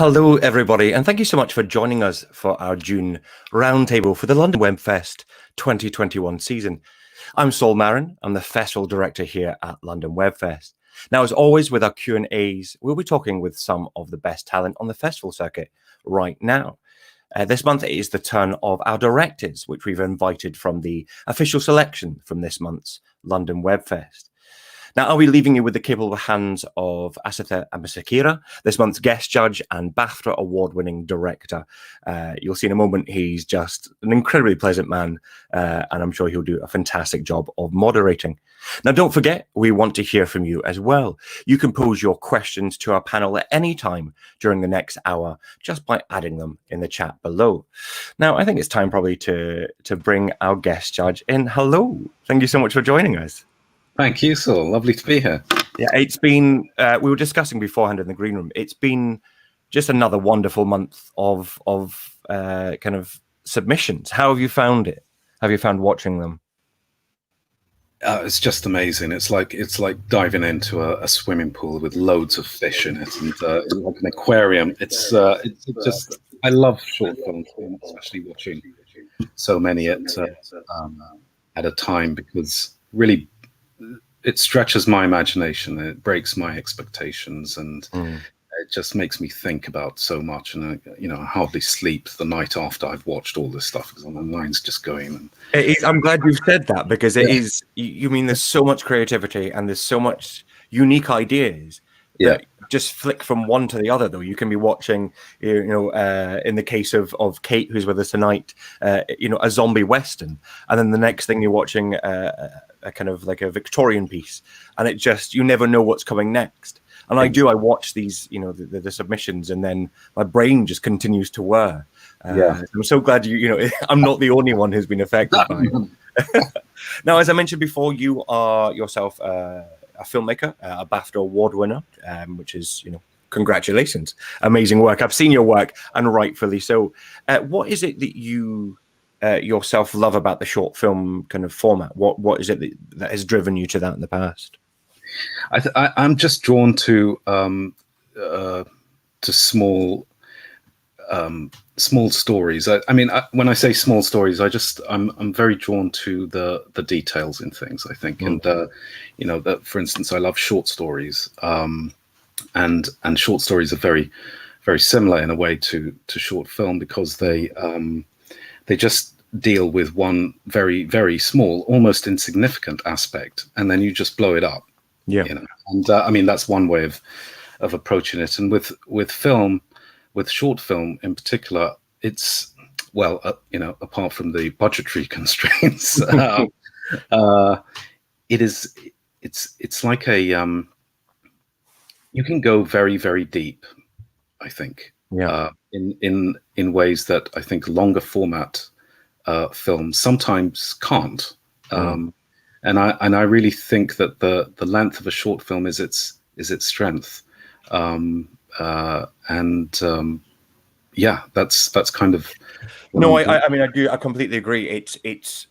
Hello, everybody, and thank you so much for joining us for our June Roundtable for the London Web Fest 2021 season. I'm Saul Marin. I'm the festival director here at London Web Fest. Now, as always, with our Q&As, we'll be talking with some of the best talent on the festival circuit right now. This month it is the turn of our directors, which we've invited from the official selection from this month's London Web Fest. Now, I'll be leaving you with the capable hands of Asitha Ameresekere, this month's guest judge and BAFTA award-winning director. You'll see in a moment he's just an incredibly pleasant man, and I'm sure he'll do a fantastic job of moderating. Now, don't forget, we want to hear from you as well. You can pose your questions to our panel at any time during the next hour just by adding them in the chat below. Now, I think it's time probably to bring our guest judge in. Hello. Thank you so much for joining us. Thank you, Saul. Lovely to be here. Yeah, it's been, we were discussing beforehand in the green room, it's been just another wonderful month of kind of submissions. How have you found it? Have you found watching them? It's just amazing. It's like diving into a swimming pool with loads of fish in it, and like an aquarium. It's just, I love short films, especially watching so many at a time, because really it stretches my imagination, it breaks my expectations, and it just makes me think about so much. And I hardly sleep the night after I've watched all this stuff, because my mind's just going. I'm glad you've said that, because it is. You mean there's so much creativity and there's so much unique ideas that just flick from one to the other. Though you can be watching, in the case of Kate, who's with us tonight, a zombie western, and then the next thing you're watching a kind of like a Victorian piece, and it just, you never know what's coming next. And I watch these, the submissions, and then my brain just continues to whir. I'm so glad I'm not the only one who's been affected by it. Now, as I mentioned before, you are yourself a filmmaker, a BAFTA award winner, which is, congratulations, amazing work. I've seen your work, and rightfully so. What is it that you yourself love about the short film kind of format? What is it that has driven you to that in the past? I'm just drawn to small stories. I mean, when I say small stories, I'm very drawn to the details in things, I think. And that, for instance, I love short stories, and short stories are very, very similar in a way to short film, because they just deal with one very, very small, almost insignificant aspect, and then you just blow it up. And I mean, that's one way of approaching it. And with film, with short film in particular, it's, well, apart from the budgetary constraints, it's like you can go very, very deep, I think. In ways that I think longer format films sometimes can't. And I really think that the length of a short film is its strength. That's kind of. No, I completely agree. It's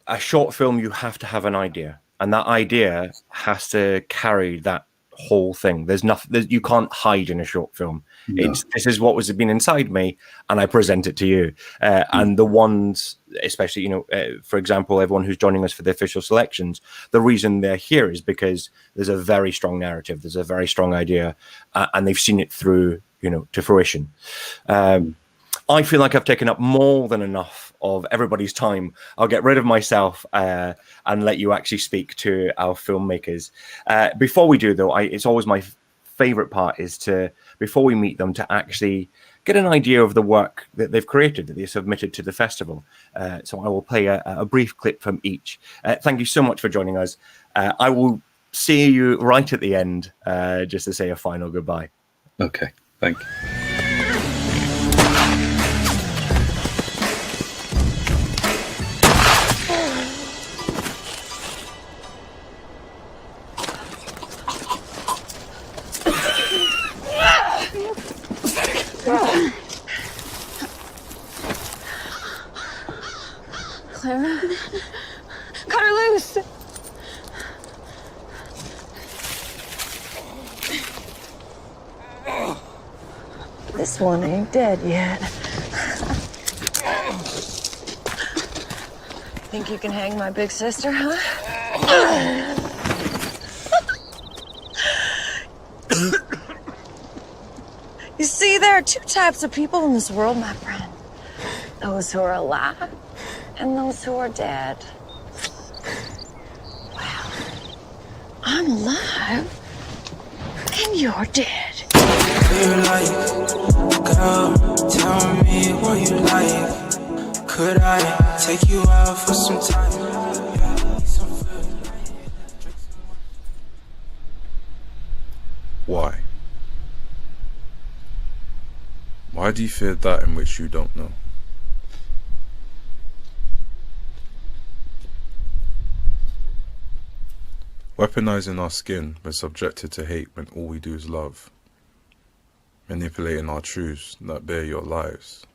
a short film. You have to have an idea, and that idea has to carry that whole thing. There's nothing you can't hide in a short film. No. This is what was been inside me, and I present it to you. And the ones, especially, for example, everyone who's joining us for the official selections, the reason they're here is because there's a very strong narrative, there's a very strong idea, and they've seen it through, to fruition. I feel like I've taken up more than enough of everybody's time. I'll get rid of myself and let you actually speak to our filmmakers. Before we do, though, it's always my favorite part is to, before we meet them, to actually get an idea of the work that they've created, that they submitted to the festival. So I will play a brief clip from each. Thank you so much for joining us. I will see you right at the end, just to say a final goodbye. Okay, thank you. Clara? Cut her loose! This one ain't dead yet. Think you can hang my big sister, huh? You see, there are two types of people in this world, my friend. Those who are alive and those who are dead. Well, I'm alive and you're dead. You like, girl, tell me what you like. Could I take you out for some time? Why? Why do you fear that in which you don't know? Weaponizing our skin, we're subjected to hate when all we do is love. Manipulating our truths that bear your lives.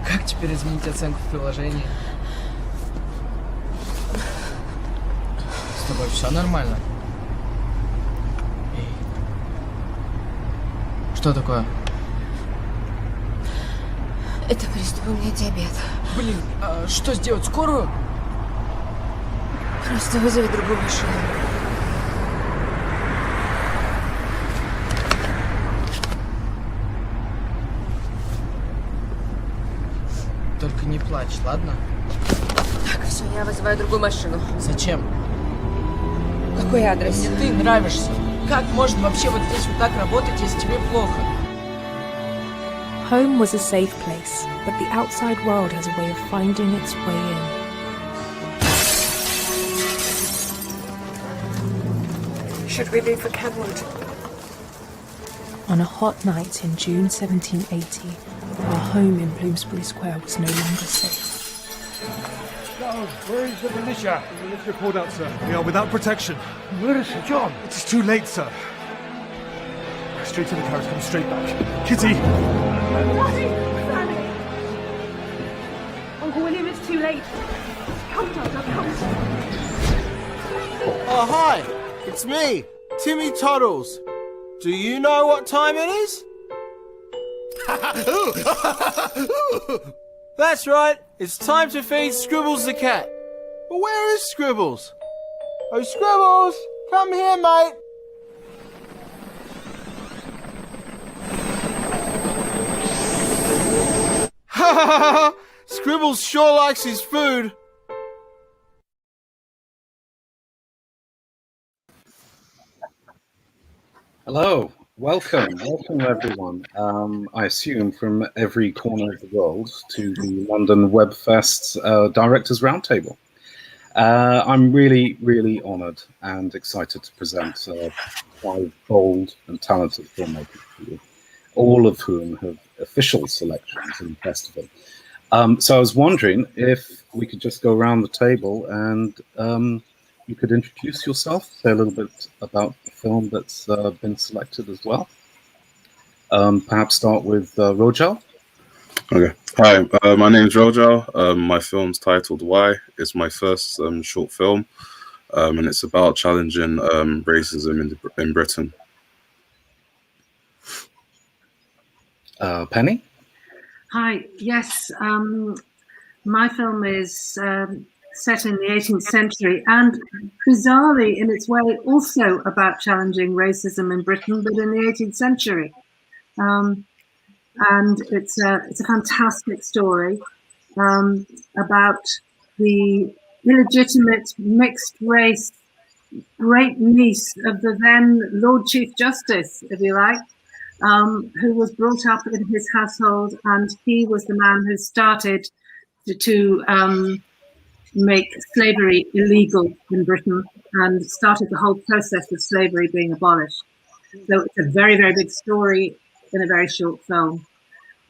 Как теперь изменить оценку в приложении? С тобой все нормально? Эй. Что такое? Это приступ, у меня диабет. Блин, а что сделать, скорую? Просто вызови другую машину. Только не плачь, ладно? Так, все, я вызываю другую машину. Зачем? Какой адрес? Мне ты нравишься. Как можно вообще вот здесь вот так работать, если тебе плохо? Home was a safe place, but the outside world has a way of finding its way in. Should we leave for Kenwood? On a hot night in June 1780, our home in Bloomsbury Square was no longer safe. Oh, where is the militia? The militia called out, sir. We are without protection. Where is Sir John? It is too late, sir. Straight to the carriage, come straight back. Kitty! Daddy! Fanny! Uncle William, it's too late. Come, Dad, come. Oh, hi! It's me, Timmy Toddles. Do you know what time it is? That's right, it's time to feed Scribbles the cat. But where is Scribbles? Oh, Scribbles, come here, mate. Ha ha ha! Scribbles sure likes his food. Hello, welcome everyone. I assume from every corner of the world to the London Webfest's Directors Roundtable. I'm really honoured and excited to present 5 bold and talented filmmakers to you, all of whom have official selections in the festival. So I was wondering if we could just go around the table and you could introduce yourself, say a little bit about the film that's been selected as well. Perhaps start with Rojal. Okay. Hi, my name's Rojal. My film's titled Why. It's my first short film, and it's about challenging racism in Britain. Penny? Hi, yes, my film is set in the 18th century and bizarrely in its way also about challenging racism in Britain, but in the 18th century. And it's a fantastic story about the illegitimate mixed race great niece of the then Lord Chief Justice, if you like, who was brought up in his household, and he was the man who started to make slavery illegal in Britain and started the whole process of slavery being abolished. So it's a very, very big story in a very short film.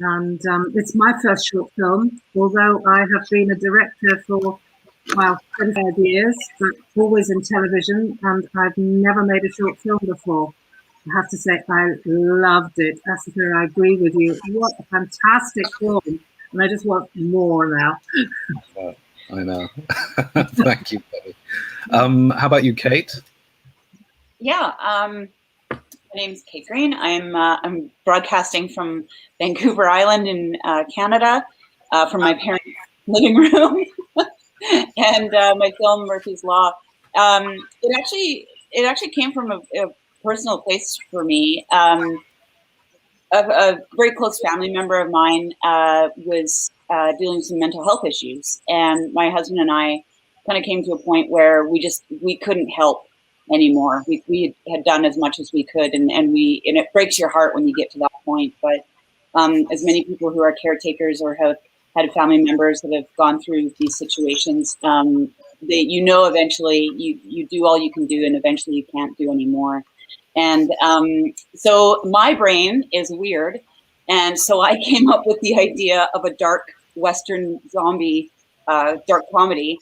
And it's my first short film, although I have been a director for, well, 25 years, but always in television, and I've never made a short film before. I have to say, I loved it. Asitha, I agree with you. What a fantastic film. And I just want more now. I know. Thank you, Betty. How about you, Kate? Yeah, my name's Kate Green. I'm broadcasting from Vancouver Island in Canada, from my parents' living room, and my film Murphy's Law. It actually came from a personal place for me. A very close family member of mine was dealing with some mental health issues, and my husband and I kind of came to a point where we couldn't help anymore. We had done as much as we could, and it breaks your heart when you get to that point. But as many people who are caretakers or have had family members that have gone through these situations, eventually you do all you can do, and eventually you can't do anymore. And so my brain is weird, and so I came up with the idea of a dark Western zombie dark comedy.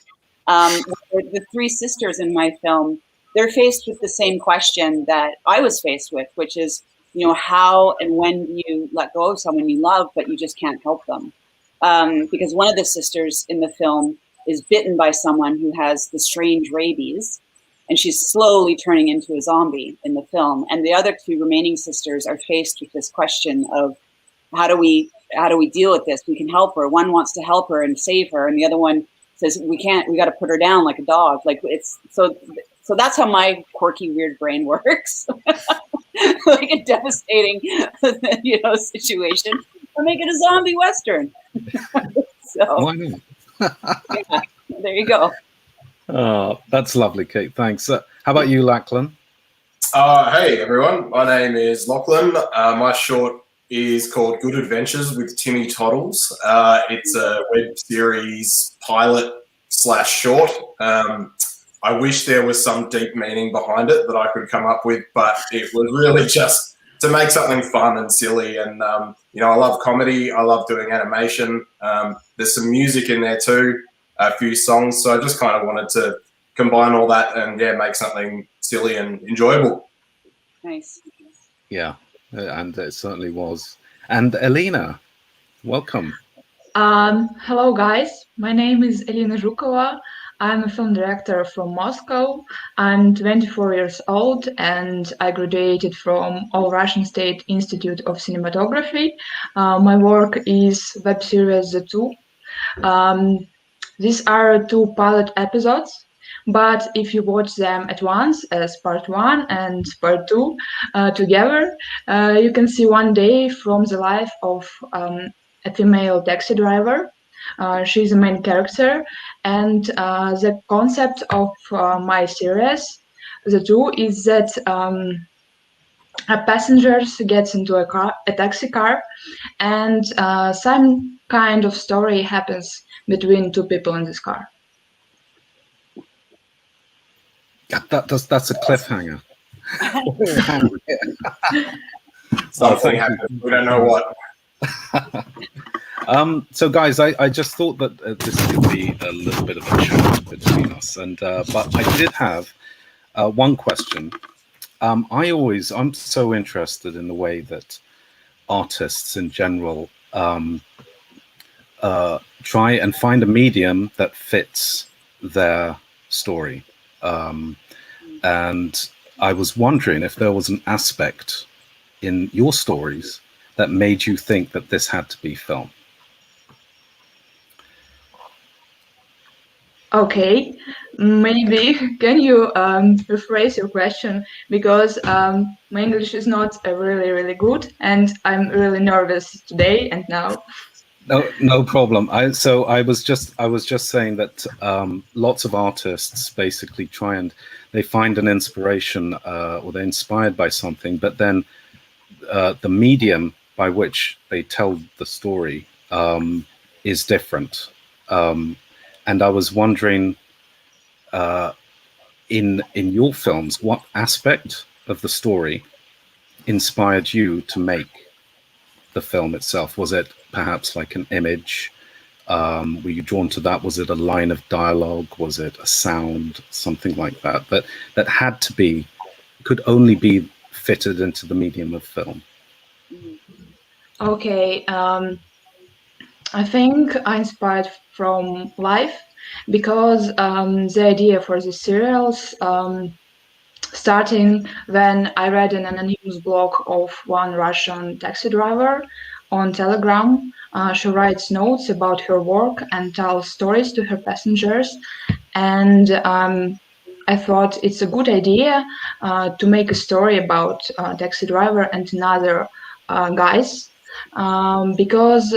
The three sisters in my film, they're faced with the same question that I was faced with, which is, how and when do you let go of someone you love, but you just can't help them? Because one of the sisters in the film is bitten by someone who has the strange rabies, and she's slowly turning into a zombie in the film. And the other two remaining sisters are faced with this question of how do we deal with this? We can help her. One wants to help her and save her, and the other one says we can't. We got to put her down like a dog. Like it's so that's how my quirky, weird brain works. Like a devastating, situation. I'll make it a zombie Western. So Why not? Yeah, there you go. Oh, that's lovely, Kate. Thanks. How about you, Lachlan? Hey, everyone. My name is Lachlan. My short is called Good Adventures with Timmy Toddles. It's a web series pilot/short. I wish there was some deep meaning behind it that I could come up with, but it was really just to make something fun and silly. And, I love comedy. I love doing animation. There's some music in there too, a few songs. So I just kind of wanted to combine all that and, make something silly and enjoyable. Nice. Yeah, and it certainly was. And Elena, welcome. Hello, guys. My name is Elena Zhukova. I'm a film director from Moscow. I'm 24 years old, and I graduated from All Russian State Institute of Cinematography. My work is web series The Two. These are 2 pilot episodes, but if you watch them at once as part 1 and part 2 together, you can see one day from the life of a female taxi driver. She's the main character, and the concept of my series, The Two, is that a passenger gets into a taxi car, and some kind of story happens between 2 people in this car. That's a cliffhanger. Something happened. We don't know what. So guys, I just thought that this could be a little bit of a chat between us, and but I did have one question. I'm so interested in the way that artists in general try and find a medium that fits their story, and I was wondering if there was an aspect in your stories that made you think that this had to be film. Okay, maybe can you rephrase your question, because my English is not really good, and I'm really nervous today and now. No problem. I was just saying that lots of artists basically try and they find an inspiration or they're inspired by something, but then the medium by which they tell the story is different. And I was wondering, in your films, what aspect of the story inspired you to make the film itself? Was it perhaps like an image? Were you drawn to that? Was it a line of dialogue? Was it a sound? Something like that? That had to be, could only be fitted into the medium of film? Okay, I think I inspired from life because the idea for the serials starting when I read an anonymous blog of one Russian taxi driver on Telegram. She writes notes about her work and tells stories to her passengers. And I thought it's a good idea to make a story about taxi driver and another guys because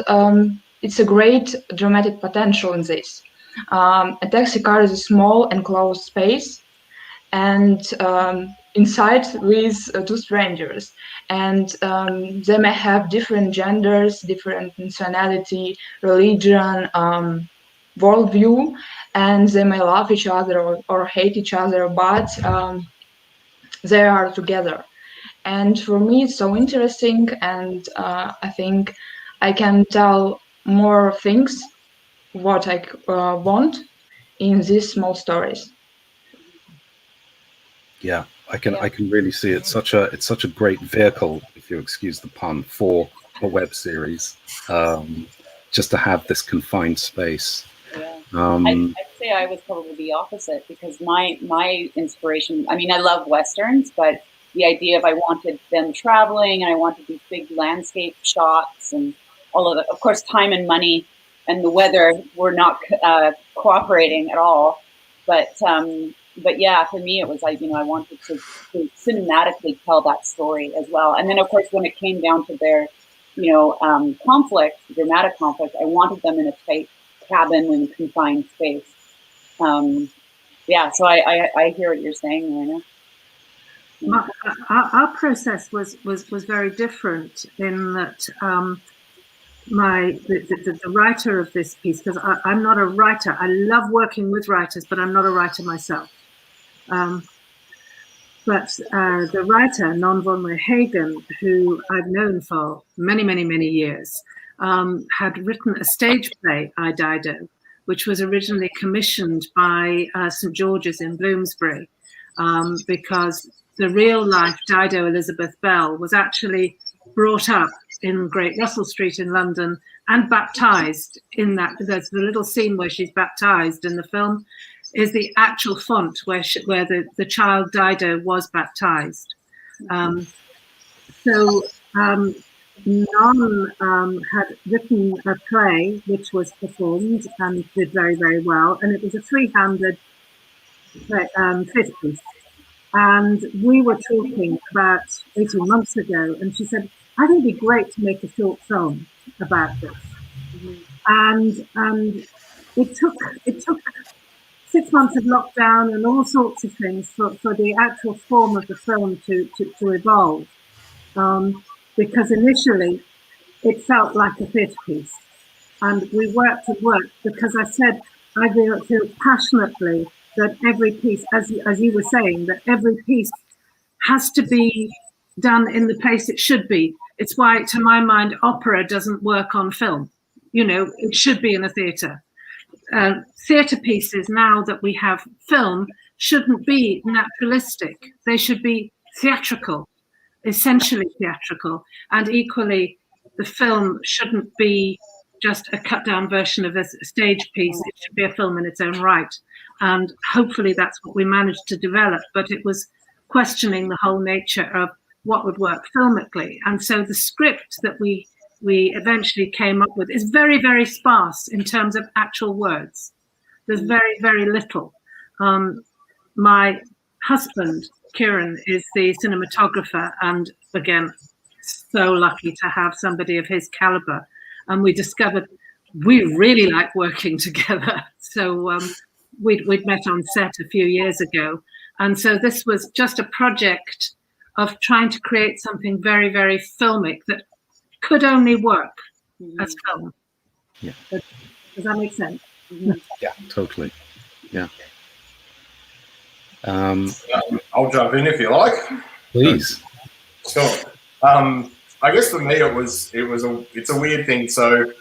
it's a great dramatic potential in this. A taxi car is a small enclosed space and inside with two strangers, and they may have different genders, different nationality, religion, worldview, and they may love each other or hate each other, but they are together. And for me, it's so interesting, and I think I can tell more things what I want in these small stories. Yeah, I can really see it's such a great vehicle, if you excuse the pun, for a web series. Just to have this confined space. Yeah. I'd say I was probably the opposite because my inspiration, I mean, I love Westerns, but the idea of I wanted them traveling and I wanted these big landscape shots and all of that. Of course, time and money and the weather were not cooperating at all. But yeah, for me, it was like, I wanted to cinematically tell that story as well. And then, of course, when it came down to their, conflict, dramatic conflict, I wanted them in a tight cabin and confined space. Yeah, so I hear what you're saying, Lorena. Our process was very different in that the writer of this piece, because I'm not a writer. I love working with writers, but I'm not a writer myself. But the writer, Non von Hagen, who I've known for many, many, many years, had written a stage play, I, Dido, which was originally commissioned by St. George's in Bloomsbury, because the real life Dido Elizabeth Bell was actually brought up in Great Russell Street in London and baptized in that. There's the little scene where she's baptized in the film is the actual font where the child Dido was baptized. So Non had written a play which was performed and did very, very well, and it was a three-handed fifth piece. And we were talking about 18 months ago, and she said, I think it'd be great to make a short film about this. And it took 6 months of lockdown and all sorts of things for the actual form of the film to evolve. Because initially it felt like a theatre piece. And we worked because I said, I feel passionately that every piece, as you were saying, that every piece has to be done in the place it should be. It's why, to my mind, opera doesn't work on film. It should be in a theatre. Theatre pieces, now that we have film, shouldn't be naturalistic. They should be theatrical, essentially theatrical. And equally, the film shouldn't be just a cut down version of a stage piece. It should be a film in its own right. And hopefully that's what we managed to develop. But it was questioning the whole nature of what would work filmically. And so the script that we eventually came up with is very, very sparse in terms of actual words. There's very, very little. My husband, Kieran, is the cinematographer, and again, so lucky to have somebody of his caliber. And we discovered we really like working together. So we'd met on set a few years ago. And so this was just a project of trying to create something very, very filmic that could only work as film. Yeah. Does that make sense? Yeah, totally. Yeah. I'll jump in if you like. Please. Sure. I guess for me it's a weird thing. So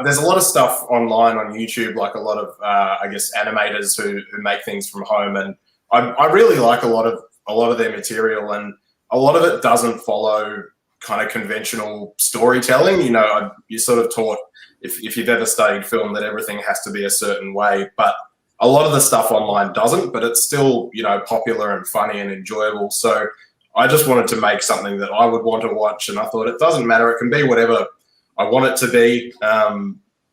there's a lot of stuff online on YouTube, like a lot of I guess animators who make things from home, and I really like a lot of their material. And a lot of it doesn't follow kind of conventional storytelling. You know, you're sort of taught, if you've ever studied film, that everything has to be a certain way, but a lot of the stuff online doesn't, but it's still, you know, popular and funny and enjoyable. So I just wanted to make something that I would want to watch, and I thought it doesn't matter, it can be whatever I want it to be,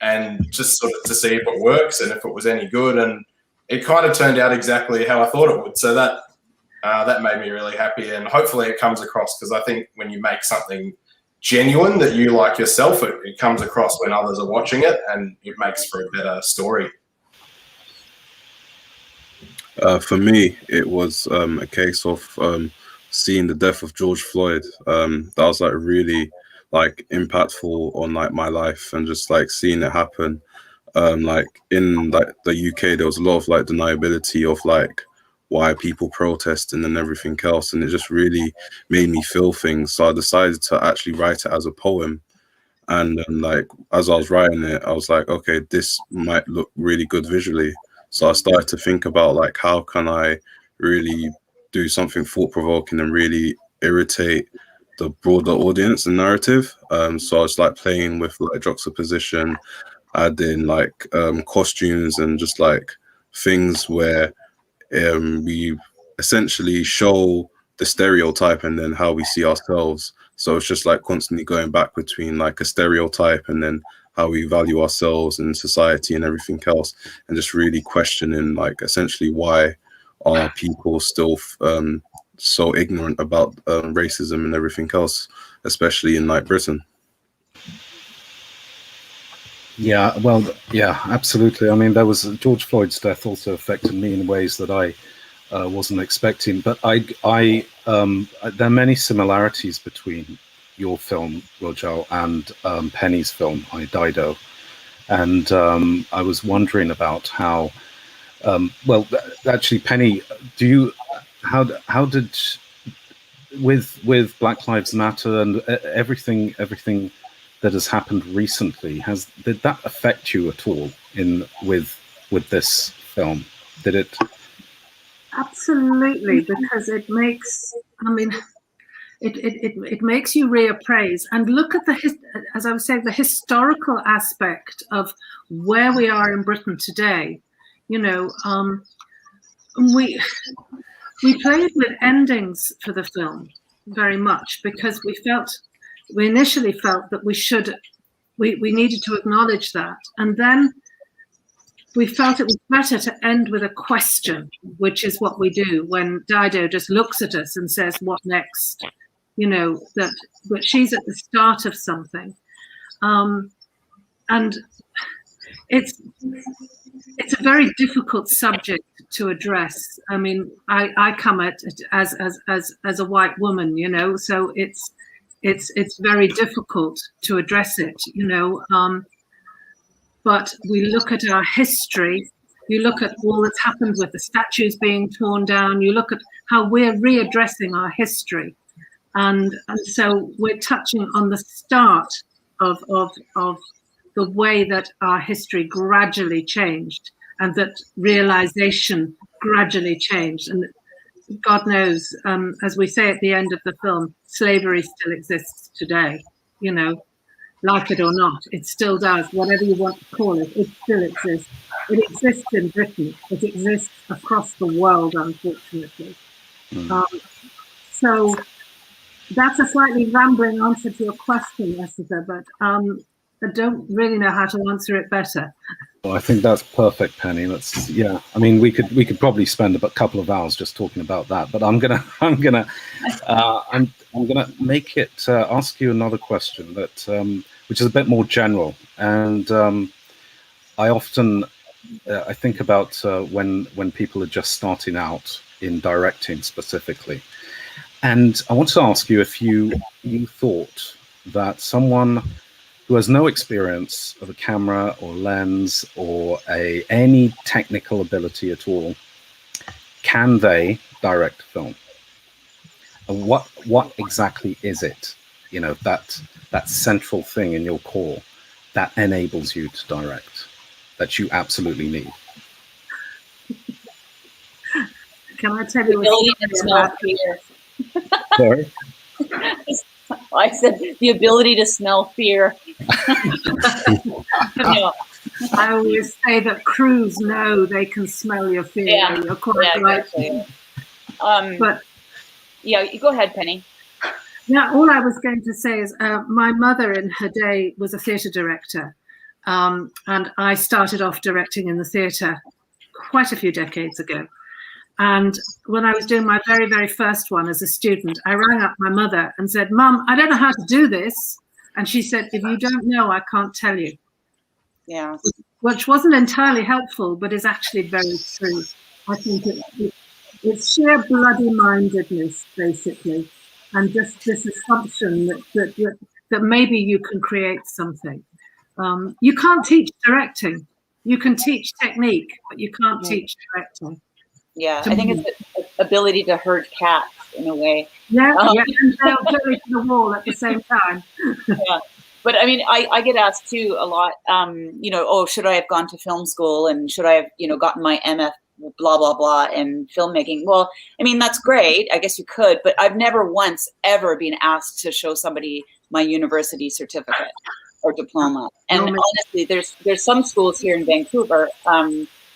and just sort of to see if it works and if it was any good. And it kind of turned out exactly how I thought it would. So that made me really happy, and hopefully it comes across, because I think when you make something genuine that you like yourself, it comes across when others are watching it, and it makes for a better story. For me, it was a case of seeing the death of George Floyd. That was like really like impactful on like my life, and just like seeing it happen. Like in like the UK, there was a lot of like deniability of like why people protesting and everything else, and it just really made me feel things. So I decided to actually write it as a poem. And like as I was writing it, I was like, okay, this might look really good visually. So I started to think about like, how can I really do something thought-provoking and really irritate the broader audience and narrative. So I was like playing with like juxtaposition, adding like costumes and just like things where we essentially show the stereotype and then how we see ourselves. So it's just like constantly going back between like a stereotype and then how we value ourselves in society and everything else, and just really questioning like essentially why are people still so ignorant about racism and everything else, especially in like Britain. Yeah, well, yeah, absolutely. I mean, there was George Floyd's death also affected me in ways that I wasn't expecting, but there are many similarities between your film, Rojo, and Penny's film, I Dido. And I was wondering about how, well, actually, Penny, how did, with Black Lives Matter and everything that has happened recently, did that affect you at all with this film? Did it? Absolutely, because it makes, I mean, it makes you reappraise and look at as I was saying, the historical aspect of where we are in Britain today. You know, we played with endings for the film very much because we initially felt that we needed to acknowledge that, and then we felt it was better to end with a question, which is what we do when Dido just looks at us and says, "What next?" You know, that she's at the start of something, and it's a very difficult subject to address. I mean, I come at it as a white woman, you know, so it's very difficult to address it, you know. But we look at our history, you look at all that's happened with the statues being torn down, you look at how we're readdressing our history. And so we're touching on the start of the way that our history gradually changed, and that realization gradually changed. And God knows, as we say at the end of the film, slavery still exists today, you know. Like it or not, it still does. Whatever you want to call it, it still exists. It exists in Britain. It exists across the world, unfortunately. So that's a slightly rambling answer to your question, Asitha, but I don't really know how to answer it better. Well, I think that's perfect, Penny. Yeah. I mean, we could probably spend a couple of hours just talking about that, but I'm gonna make it ask you another question that which is a bit more general, and I often I think about when people are just starting out in directing specifically, and I want to ask you if you thought that someone who has no experience of a camera or lens or any technical ability at all, can they direct film? And what exactly is it, you know, that central thing in your core that enables you to direct, that you absolutely need? Can I tell you ability that's not fear? Sorry. I said the ability to smell fear. No. I always say that crews know they can smell your fear. Yeah. You're quite right. Exactly. But yeah, go ahead, Penny. yeah, all I was going to say is my mother in her day was a theatre director. And I started off directing in the theatre quite a few decades ago. And when I was doing my very, very first one as a student, I rang up my mother and said, "Mum, I don't know how to do this." And she said, "If you don't know, I can't tell you." Yeah. Which wasn't entirely helpful, but is actually very true. I think it's sheer bloody mindedness, basically, and just this assumption that maybe you can create something. You can't teach directing. You can teach technique, but you can't teach directing. Yeah, I think it's the ability to herd cats in a way. Yeah, and they'll go to the wall at the same time. Yeah. But I mean, I get asked too a lot, oh, should I have gone to film school and should I have, gotten my MF blah, blah, blah in filmmaking? Well, I mean, that's great. I guess you could, but I've never once ever been asked to show somebody my university certificate or diploma. And honestly, there's some schools here in Vancouver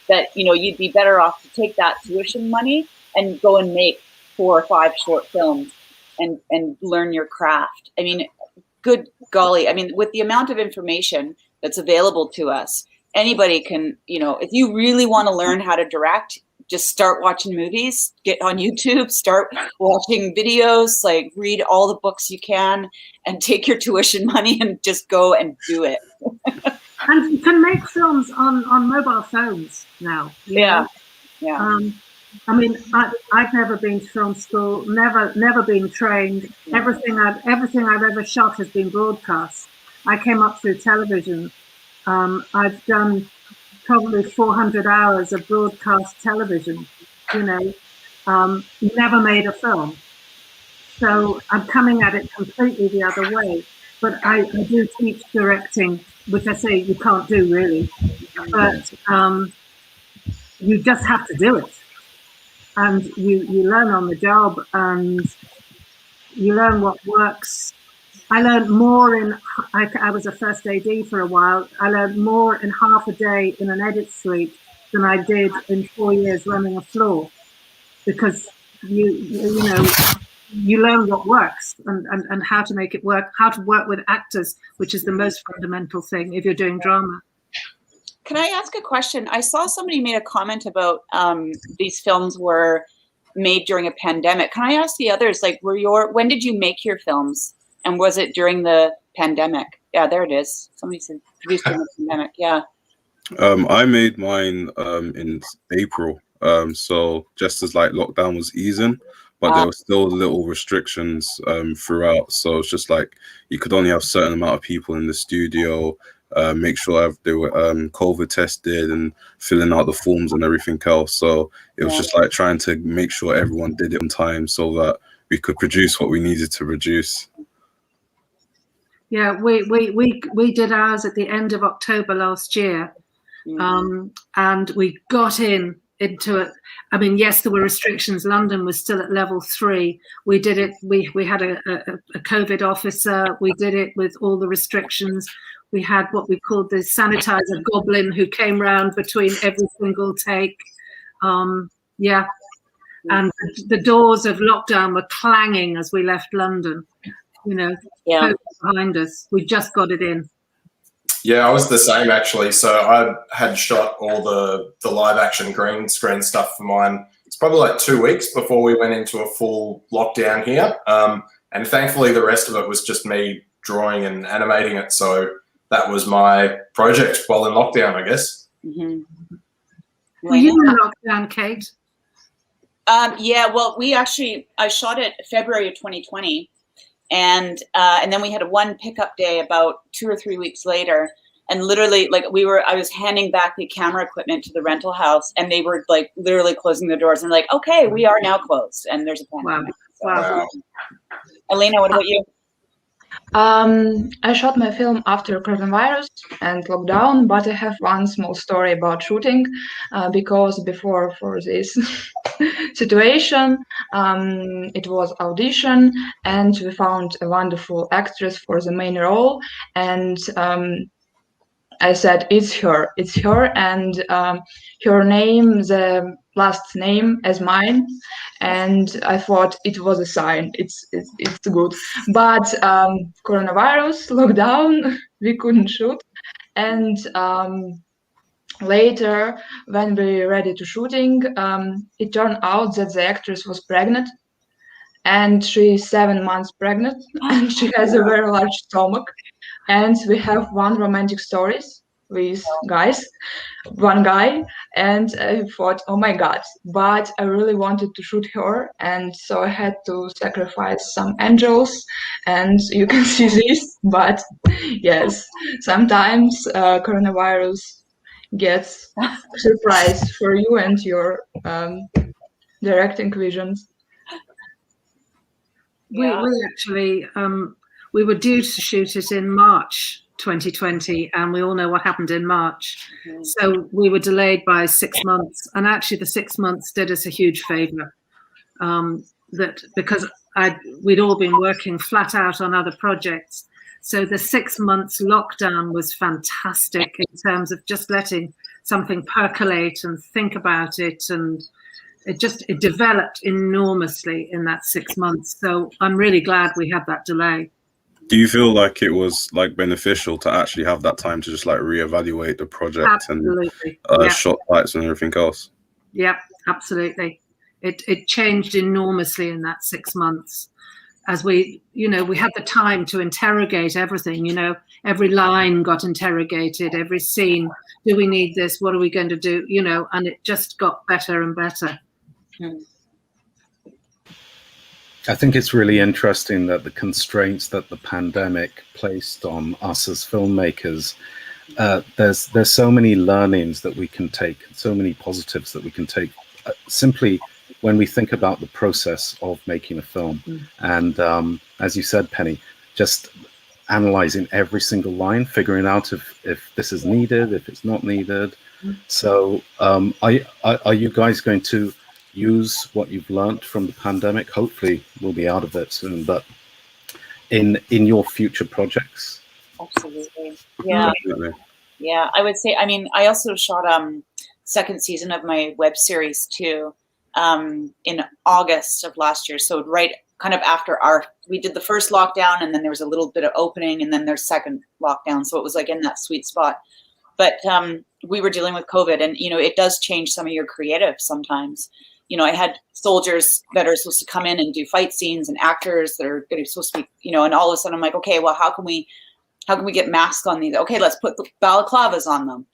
that, you'd be better off to take that tuition money and go and make 4 or 5 short films and learn your craft. I mean, good golly. I mean, with the amount of information that's available to us, anybody can, if you really want to learn how to direct, just start watching movies, get on YouTube, start watching videos, like read all the books you can and take your tuition money and just go and do it. And you can make films on mobile phones now. Yeah. I mean, I've never been to film school, never been trained. Everything I've ever shot has been broadcast. I came up through television. I've done probably 400 hours of broadcast television, never made a film. So I'm coming at it completely the other way. But I do teach directing, which I say you can't do really. But you just have to do it. And you learn on the job and you learn what works. I learned more I was a first AD for a while. I learned more in half a day in an edit suite than I did in 4 years running a floor, because you learn what works and how to make it work, how to work with actors, which is the most fundamental thing if you're doing drama. Can I ask a question? I saw somebody made a comment about these films were made during a pandemic. Can I ask the others, like, when did you make your films? And was it during the pandemic? Yeah, there it is. Somebody said produced during the pandemic. Yeah. I made mine in April. So just as like lockdown was easing, but there were still little restrictions throughout. So it's just like you could only have a certain amount of people in the studio. Make sure they were COVID tested and filling out the forms and everything else. So it was just like trying to make sure everyone did it on time so that we could produce what we needed to produce. Yeah, we did ours at the end of October last year, and we got into it. I mean, yes, there were restrictions. London was still at level 3. We did it. We had a COVID officer. We did it with all the restrictions. We had what we called the sanitizer goblin who came round between every single take. And the doors of lockdown were clanging as we left London. Behind us. We just got it in. Yeah, I was the same actually. So I had shot all the live action green screen stuff for mine. It's probably like 2 weeks before we went into a full lockdown here. And thankfully the rest of it was just me drawing and animating it. So that was my project while in lockdown, I guess. Mm-hmm. Were you in lockdown, Kate? Yeah, well, I shot it February of 2020. And then we had one pickup day about 2 or 3 weeks later, and literally, like, I was handing back the camera equipment to the rental house, and they were like literally closing the doors and like, okay, we are now closed, and there's a pandemic. Wow. Elena, what about you? I shot my film after coronavirus and lockdown, but I have one small story about shooting, because before for this situation. It was audition, and we found a wonderful actress for the main role, and I said, it's her, and her name, the last name as mine, and I thought it was a sign, it's good. But coronavirus, lockdown, we couldn't shoot, and later, when we were ready to shooting, it turned out that the actress was pregnant, and she's 7 months pregnant, and she has a very large stomach. And we have one romantic stories with one guy, and I thought, oh my god, but I really wanted to shoot her, and so I had to sacrifice some angels, and you can see this. But yes, sometimes coronavirus gets surprise for you and your directing visions. We actually we were due to shoot it in March 2020, and we all know what happened in March. So we were delayed by 6 months, and actually the 6 months did us a huge favor. That because we'd all been working flat out on other projects, so the 6 months lockdown was fantastic in terms of just letting something percolate and think about it, and it developed enormously in that 6 months. So I'm really glad we had that delay. Do you feel like it was like beneficial to actually have that time to just like reevaluate the project? Absolutely. And shot fights and everything else? Yeah, absolutely. It changed enormously in that 6 months, as we had the time to interrogate everything. Every line got interrogated, every scene. Do we need this? What are we going to do? And it just got better and better. I think it's really interesting that the constraints that the pandemic placed on us as filmmakers, there's so many learnings that we can take, so many positives that we can take simply when we think about the process of making a film. And as you said, Penny, just analyzing every single line, figuring out if this is needed, if it's not needed. So are you guys going to use what you've learned from the pandemic? Hopefully we'll be out of it soon, but in your future projects? Absolutely. Yeah. Yeah, I would say, I also shot second season of my web series too in August of last year. So right kind of after we did the first lockdown, and then there was a little bit of opening, and then there's second lockdown. So it was like in that sweet spot. But we were dealing with COVID, and it does change some of your creative sometimes. I had soldiers that are supposed to come in and do fight scenes, and actors that are supposed to be, and all of a sudden I'm like, okay, well, how can we get masks on these? Okay, let's put the balaclavas on them.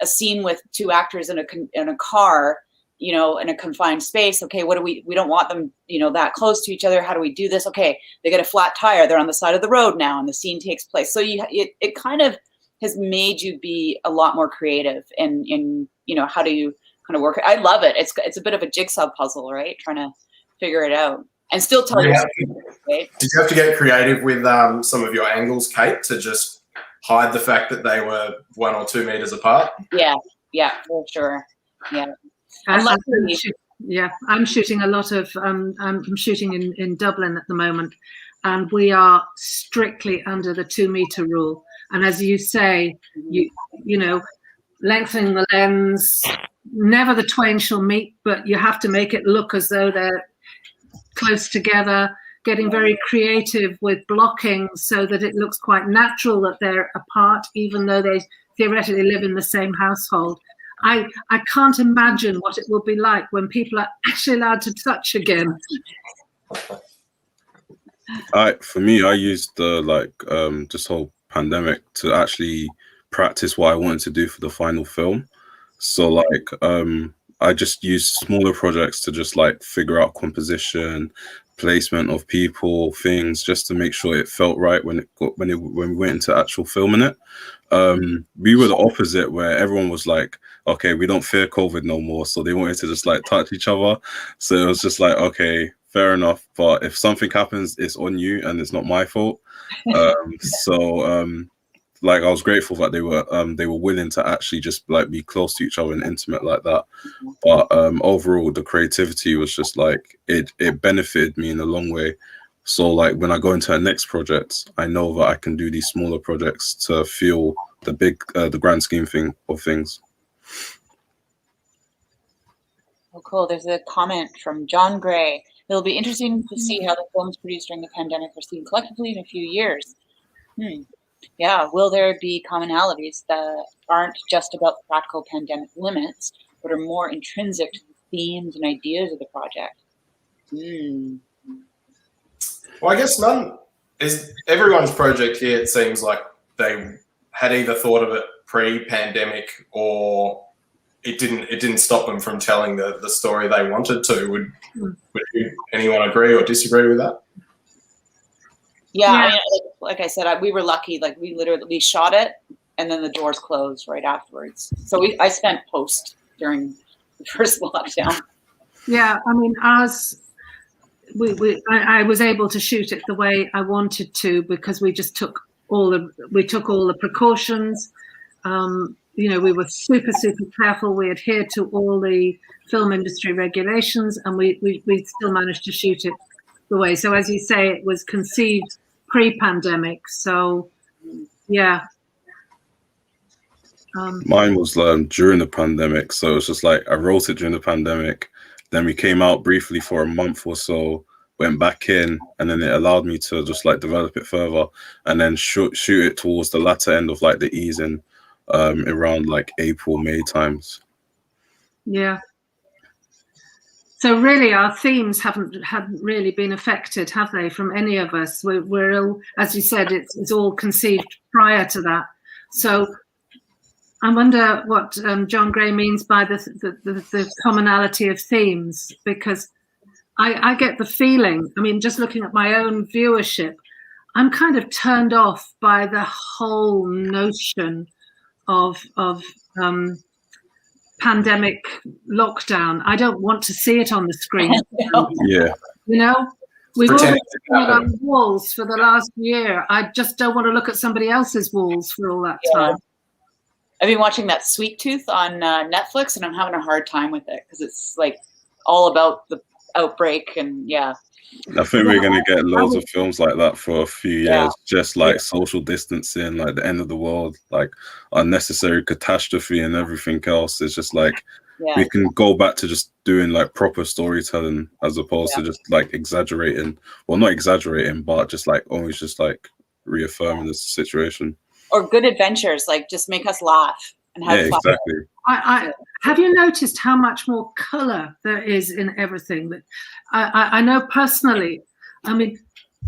A scene with two actors in a car, in a confined space. Okay, we don't want them, that close to each other. How do we do this? Okay, they get a flat tire. They're on the side of the road now, and the scene takes place. So it kind of has made you be a lot more creative in how do you kind of work. I love it. It's a bit of a jigsaw puzzle, right? Trying to figure it out and still tell you. Right? Did you have to get creative with some of your angles, Kate, to just hide the fact that they were 1 or 2 meters apart? Yeah, for sure. Yeah. I'm shooting a lot of. I'm shooting in Dublin at the moment, and we are strictly under the 2 meter rule. And as you say, lengthening the lens. Never the twain shall meet, but you have to make it look as though they're close together. Getting very creative with blocking so that it looks quite natural that they're apart, even though they theoretically live in the same household. I can't imagine what it will be like when people are actually allowed to touch again. For me, I used the this whole pandemic to actually practice what I wanted to do for the final film. So I just used smaller projects to just figure out composition, placement of people, things, just to make sure it felt right when we went into actual filming it. We were the opposite, where everyone was like, okay, we don't fear COVID no more, so they wanted to just touch each other. So it was just okay, fair enough, but if something happens, it's on you and it's not my fault. like I was grateful that they were willing to actually just like be close to each other and intimate like that. But overall, the creativity was just like it benefited me in a long way. So like when I go into a next project, I know that I can do these smaller projects to feel the grand scheme of things. Oh, cool. There's a comment from John Gray. It'll be interesting to see how the films produced during the pandemic are seen collectively in a few years. Yeah, will there be commonalities that aren't just about the practical pandemic limits, but are more intrinsic to the themes and ideas of the project? Well, I guess none is everyone's project here. It seems like they had either thought of it pre-pandemic or it didn't stop them from telling the story they wanted to. Would anyone agree or disagree with that? Yeah, I mean, like I said, we were lucky. Like we shot it, and then the doors closed right afterwards. So I spent post during the first lockdown. Yeah, I mean, I was able to shoot it the way I wanted to because we just took all the precautions. You know, we were super careful. We adhered to all the film industry regulations, and we still managed to shoot it the way. So as you say, it was conceived pre-pandemic. So yeah. Mine was during the pandemic, so it's just like I wrote it during the pandemic. Then we came out briefly for a month or so, went back in, and then it allowed me to just like develop it further, and then shoot it towards the latter end of like the easing, around like April, May times. Yeah. So really, our themes hadn't really been affected, have they, from any of us? We're all, as you said, it's all conceived prior to that. So I wonder what John Gray means by the commonality of themes, because I get the feeling, I mean, just looking at my own viewership, I'm kind of turned off by the whole notion of pandemic lockdown. I don't want to see it on the screen. Yeah. You know, we've all been looking at our walls for the last year. I just don't want to look at somebody else's walls for all that time. I've been watching that Sweet Tooth on Netflix, and I'm having a hard time with it because it's like all about the outbreak and I think we're going to get loads of films like that for a few years, just like social distancing, like the end of the world, like unnecessary catastrophe and everything else. It's just like we can go back to just doing like proper storytelling as opposed to just like exaggerating. Well, not exaggerating, but just like always just like reaffirming the situation. Or good adventures, like just make us laugh and have fun. Exactly. I have you noticed how much more color there is in everything? That I know personally. I mean,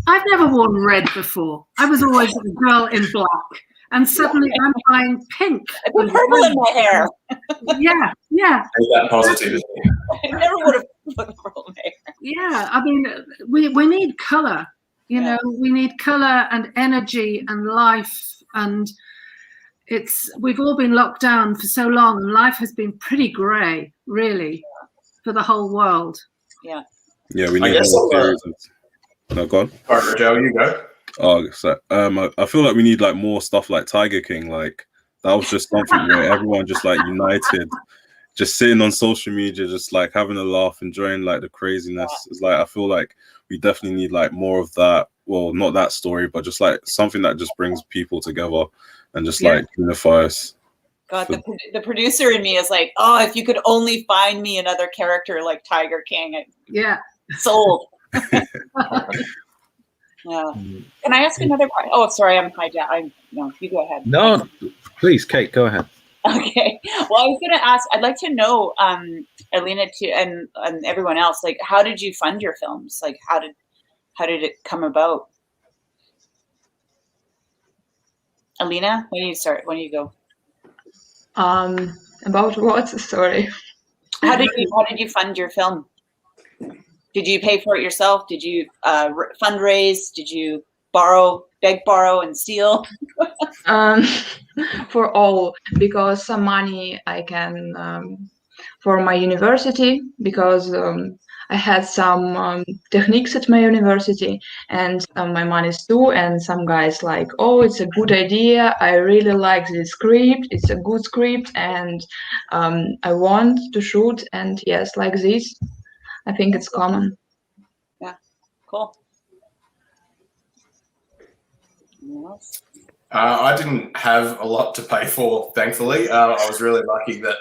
I've never worn red before. I was always a girl in black, and suddenly I'm buying pink. I put purple in my hair. Yeah. That positivity. I never would have put purple in my hair. Yeah, I mean, we need color. You know, we need color and energy and life, and we've all been locked down for so long, and life has been pretty grey, really, for the whole world. Yeah. Yeah, we need more series. No, go on. All right, Joe, you go. Oh, so, I feel like we need like more stuff like Tiger King. Like that was just something where everyone just like united, just sitting on social media, just like having a laugh, enjoying like the craziness. It's like I feel like we definitely need like more of that. Well, not that story, but just like something that just brings people together and just like unify us. God, the producer in me is like, oh, if you could only find me another character like Tiger King. Sold. Yeah. Can I ask another question? Oh, sorry, I'm hijacked. No, you go ahead. No, please, Kate, go ahead. Okay. Well, I was going to ask. I'd like to know, Alina, and everyone else, like, how did you fund your films? Like, how did it come about? Alina, when do you start? When do you go? About what? Sorry. How did you fund your film? Did you pay for it yourself? Did you fundraise? Did you beg, borrow, and steal? For all, because some money I can for my university, because I had some techniques at my university, and my monies too. And some guys like, oh, it's a good idea. I really like this script. It's a good script, and I want to shoot. And yes, like this, I think it's common. Yeah, cool. Anyone else? I didn't have a lot to pay for, thankfully. I was really lucky that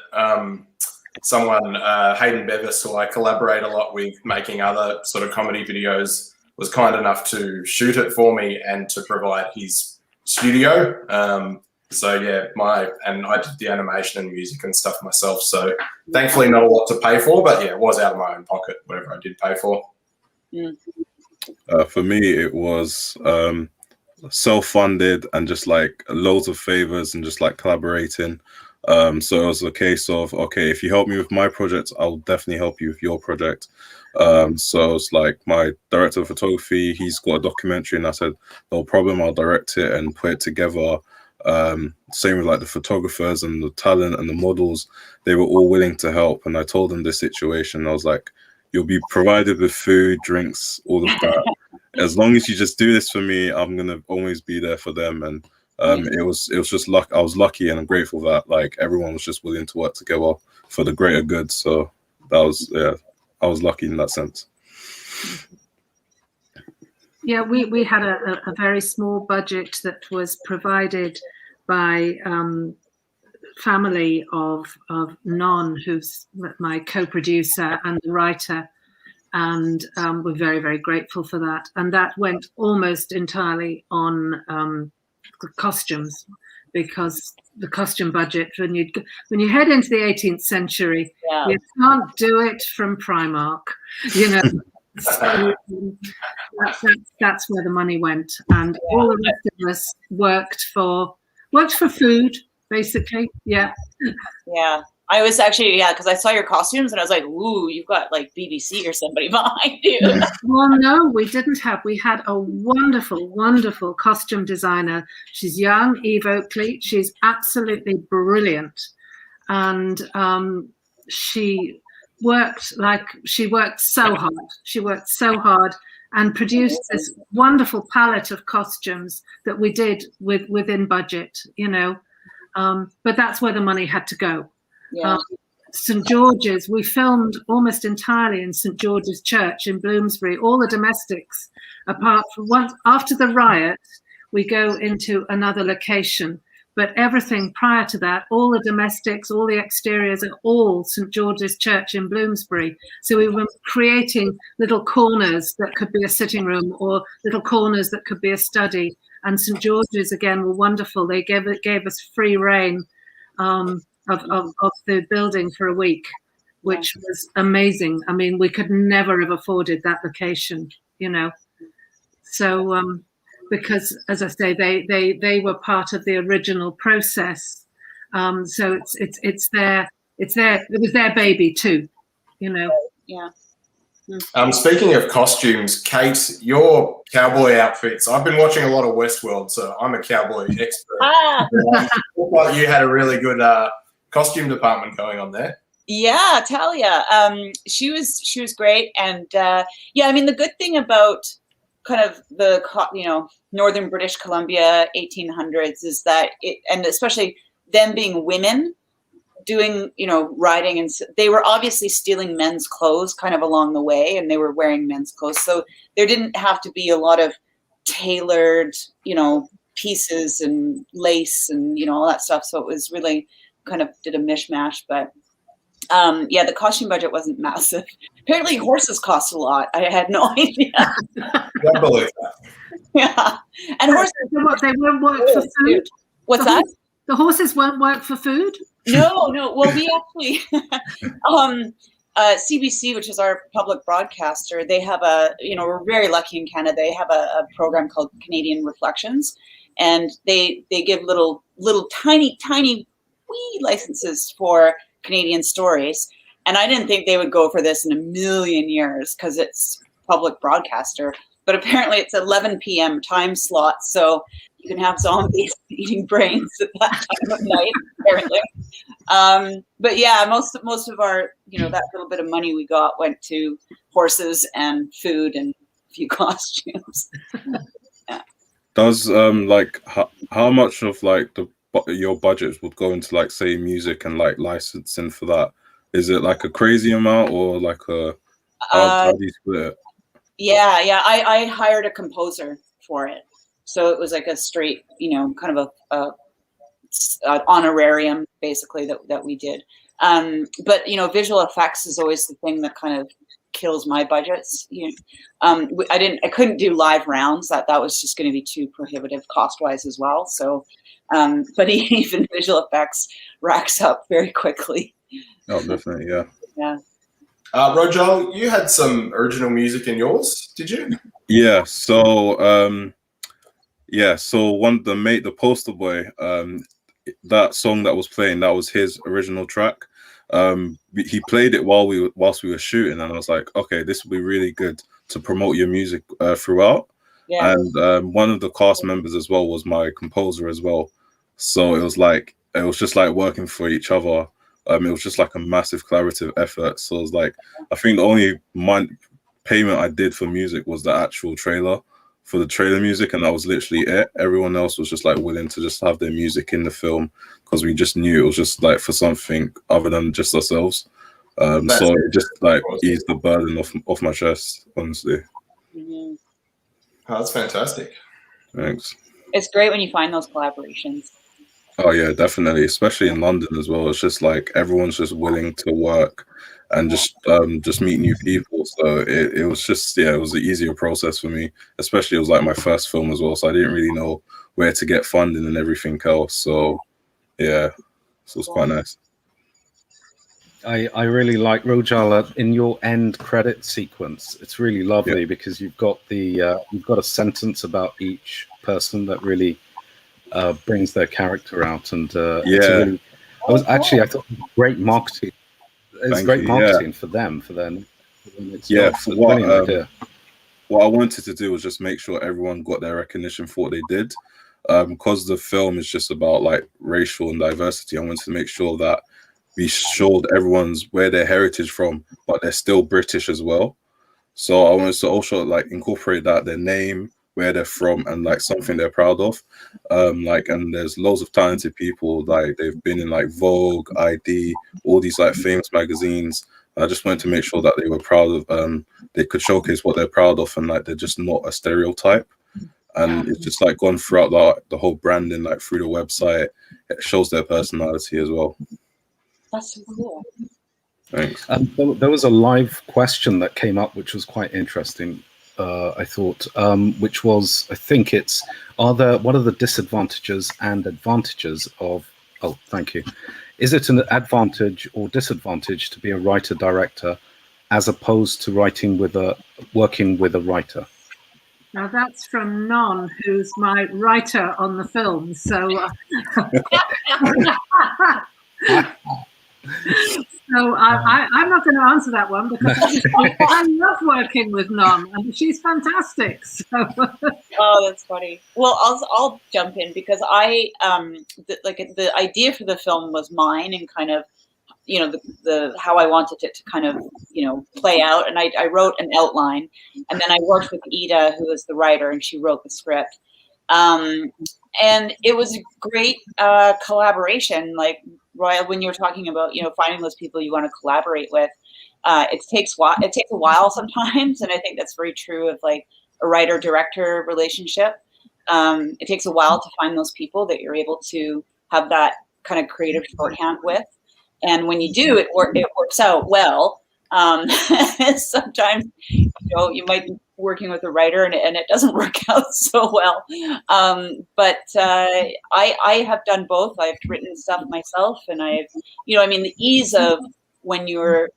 someone, Hayden Bevis, who I collaborate a lot with making other sort of comedy videos, was kind enough to shoot it for me and to provide his studio. So yeah, and I did the animation and music and stuff myself. So thankfully not a lot to pay for, but yeah, it was out of my own pocket, whatever I did pay for. Mm. For me, it was self-funded and just like loads of favors and just like collaborating. So it was a case of, okay, if you help me with my project, I'll definitely help you with your project. So it's like my director of photography, he's got a documentary, and I said, no problem, I'll direct it and put it together. Same with like the photographers and the talent and the models, they were all willing to help. And I told them this situation. I was like, you'll be provided with food, drinks, all of that. As long as you just do this for me, I'm gonna always be there for them. And it was just luck. I was lucky, and I'm grateful that like everyone was just willing to work together for the greater good. So that was, yeah, I was lucky in that sense. Yeah, we had a very small budget that was provided by family of Non, who's my co-producer and the writer, and we're very, very grateful for that. And that went almost entirely on costumes, because the costume budget, when you head into the 18th century, you can't do it from Primark, you know. So that's where the money went, and all the rest of us worked for food, basically. Yeah. I was actually, because I saw your costumes and I was like, ooh, you've got like BBC or somebody behind you. Well, no, we didn't have. We had a wonderful, wonderful costume designer. She's young, Eve Oakley. She's absolutely brilliant, and she worked so hard. She worked so hard and produced this wonderful palette of costumes that we did within budget, you know. But that's where the money had to go. St. George's, we filmed almost entirely in St. George's Church in Bloomsbury. All the domestics, apart from after the riot, we go into another location. But everything prior to that, all the domestics, all the exteriors are all St. George's Church in Bloomsbury. So we were creating little corners that could be a sitting room, or little corners that could be a study. And St. George's, again, were wonderful. They gave us free reign of the building for a week, which was amazing. I mean, we could never have afforded that location, you know. So because, as I say, they were part of the original process. So it was their baby too, you know. Yeah. Speaking of costumes, Kate, your cowboy outfits. I've been watching a lot of Westworld, so I'm a cowboy expert. But you had a really good costume department going on there. Yeah, Talia. She was great, and yeah, I mean, the good thing about kind of the northern British Columbia 1800s is that and especially them being women doing riding, and they were obviously stealing men's clothes kind of along the way, and they were wearing men's clothes, so there didn't have to be a lot of tailored pieces and lace and all that stuff, so it was really kind of did a mishmash. But yeah, the costume budget wasn't massive. Apparently horses cost a lot. I had no idea. I believe that. Yeah, and horses, they won't work for food. What's that? The horses won't work for food? No. Well, we actually, CBC, which is our public broadcaster, they have we're very lucky in Canada. They have a program called Canadian Reflections, and they give little tiny wee licenses for Canadian stories. And I didn't think they would go for this in a million years because it's public broadcaster. But apparently it's 11 p.m. time slot, so you can have zombies eating brains at that time of night, apparently. But yeah, most of our, that little bit of money we got went to horses and food and a few costumes. Yeah. Does like how much of like your budgets would go into like say music and like licensing for that? Is it like a crazy amount or like a how do you split it? Yeah. I hired a composer for it, so it was like a straight, kind of a honorarium basically that we did. But visual effects is always the thing that kind of kills my budgets. I couldn't do live rounds. That was just going to be too prohibitive cost-wise as well. So, but even visual effects racks up very quickly. Oh, definitely, yeah. Yeah. Rojal, you had some original music in yours, did you? Yeah. So, the poster boy, that song that was playing, that was his original track. He played it whilst we were shooting, and I was like, okay, this will be really good to promote your music throughout. Yeah. And one of the cast members as well was my composer as well. So it was just like working for each other. It was just like a massive collaborative effort. So it was like, I think the only payment I did for music was the actual trailer, for the trailer music, and that was literally it. Everyone else was just like willing to just have their music in the film because we just knew it was just like for something other than just ourselves. So it just like eased the burden off my chest, honestly. Mm-hmm. Oh, that's fantastic. Thanks. It's great when you find those collaborations. Oh yeah, definitely, especially in London as well. It's just like everyone's just willing to work and just meet new people. So it was just, it was an easier process for me. Especially it was like my first film as well, so I didn't really know where to get funding and everything else. So yeah, so it's quite nice. I really like Rojala in your end credit sequence. It's really lovely because you've got a sentence about each person that really brings their character out, and I thought great marketing. It's great marketing for them. Yeah, for what what I wanted to do was just make sure everyone got their recognition for what they did, because the film is just about like racial and diversity. I wanted to make sure that we showed everyone's where their heritage from, but they're still British as well. So I wanted to also like incorporate that, their name, where they're from, and like something they're proud of. And there's loads of talented people, like they've been in like Vogue, ID, all these like famous magazines. I just wanted to make sure that they were proud of, they could showcase what they're proud of, and like they're just not a stereotype. And it's just like gone throughout the whole branding, like through the website. It shows their personality as well. That's so cool. Thanks. There was a live question that came up, which was quite interesting. I thought, which was, I think it's, what are the disadvantages and advantages of? Oh, thank you. Is it an advantage or disadvantage to be a writer-director as opposed to working with a writer? Now that's from Non, who's my writer on the film. So, I'm not going to answer that one because I love working with Non, and she's fantastic. So. Oh, that's funny. Well, I'll jump in because the idea for the film was mine, and kind of, the how I wanted it to kind of, play out. And I wrote an outline, and then I worked with Ida, who was the writer, and she wrote the script. And it was a great collaboration. Like Royal, when you were talking about, finding those people you want to collaborate with, it takes a while sometimes, and I think that's very true of like a writer-director relationship. It takes a while to find those people that you're able to have that kind of creative shorthand with. And when you do, it works out well. Sometimes, you might be working with a writer and it doesn't work out so well. But I have done both. I've written stuff myself, and the ease of when you're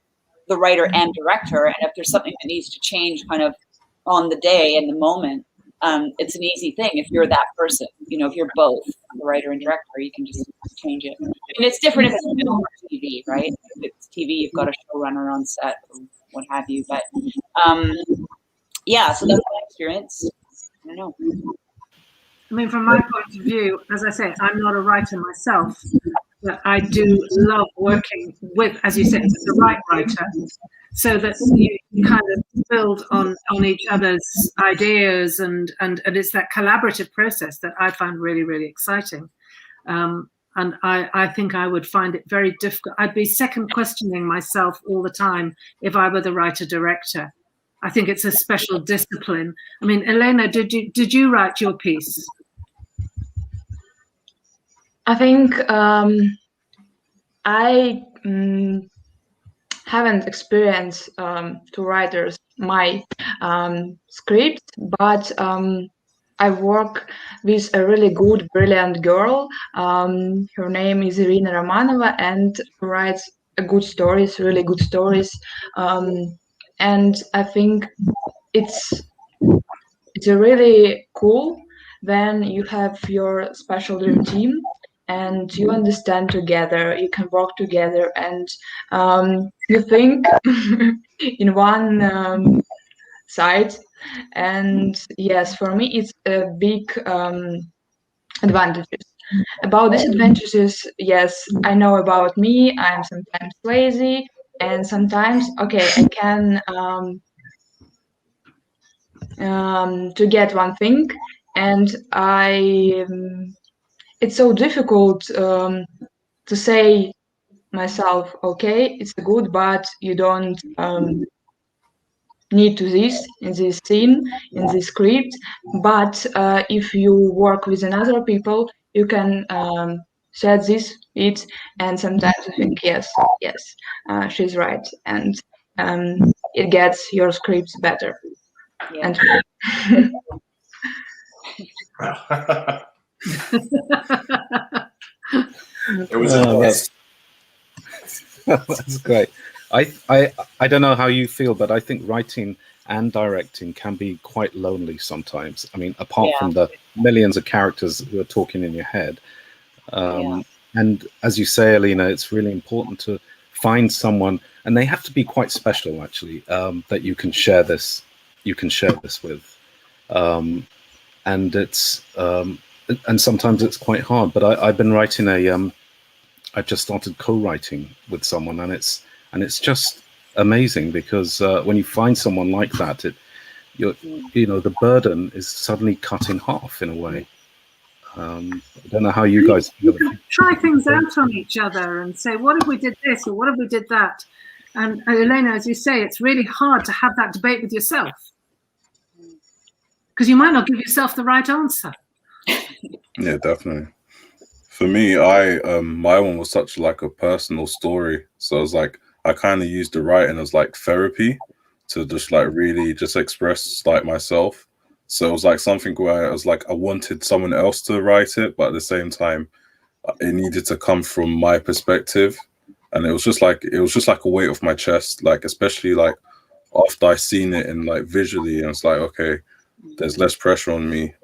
the writer and director, and if there's something that needs to change kind of on the day and the moment, it's an easy thing. If you're that person, if you're both the writer and director, you can just change it. And it's different if it's film or TV, right? If it's TV, you've got a showrunner on set or what have you. But so that's my experience. I don't know. I mean, from my point of view, as I say, I'm not a writer myself, but I do love working with, as you said, the right writer, so that you kind of build on each other's ideas, and it's that collaborative process that I find really, really exciting. And I think I would find it very difficult. I'd be second questioning myself all the time if I were the writer-director. I think it's a special discipline. I mean, Elena, did you write your piece? I think I haven't experienced to writers my script, but I work with a really good, brilliant girl. Her name is Irina Romanova, and writes good stories, really good stories. And I think it's really cool when you have your special dream team and you understand together, you can work together, and you think in one side. And yes, for me it's a big advantages. About disadvantages, yes, I know about me, I'm sometimes lazy, and sometimes okay, I can to get one thing, and it's so difficult to say myself, okay, it's good, but you don't need to this in this scene, in this script. But if you work with another people, you can set this it, and sometimes I think yes, she's right, and it gets your scripts better. Yeah. And it was that's great. I don't know how you feel, but I think writing and directing can be quite lonely sometimes. I mean, apart from the millions of characters who are talking in your head. And as you say, Alina, it's really important to find someone, and they have to be quite special, actually, that you can share this. You can share this with, and it's and sometimes it's quite hard. But I've been writing I've just started co-writing with someone, and it's just amazing because when you find someone like that, the burden is suddenly cut in half in a way. I don't know how you guys feel. Try things out on each other and say, what if we did this, or what if we did that? And Elena, as you say, it's really hard to have that debate with yourself because you might not give yourself the right answer. Yeah, definitely. For me, my one was such like a personal story, so I was like, I kind of used the writing as like therapy to just like really just express like myself. So it was like something where I was like, I wanted someone else to write it, but at the same time, it needed to come from my perspective, and it was just like a weight off my chest, like especially like after I seen it and like visually, and it's like, okay, there's less pressure on me.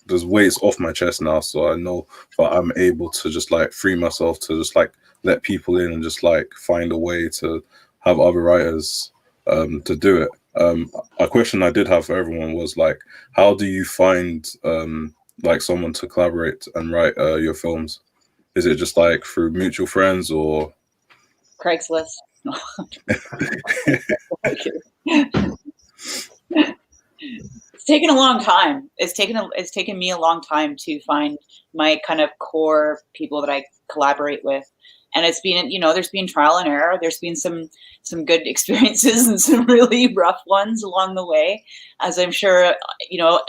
There's weights off my chest now, so I know that I'm able to just like free myself to just like let people in and just like find a way to have other writers to do it. A question I did have for everyone was like, how do you find like someone to collaborate and write your films? Is it just like through mutual friends or Craigslist? It's taken a long time. It's taken me a long time to find my kind of core people that I collaborate with. And it's been, there's been trial and error. There's been some good experiences and some really rough ones along the way, as I'm sure,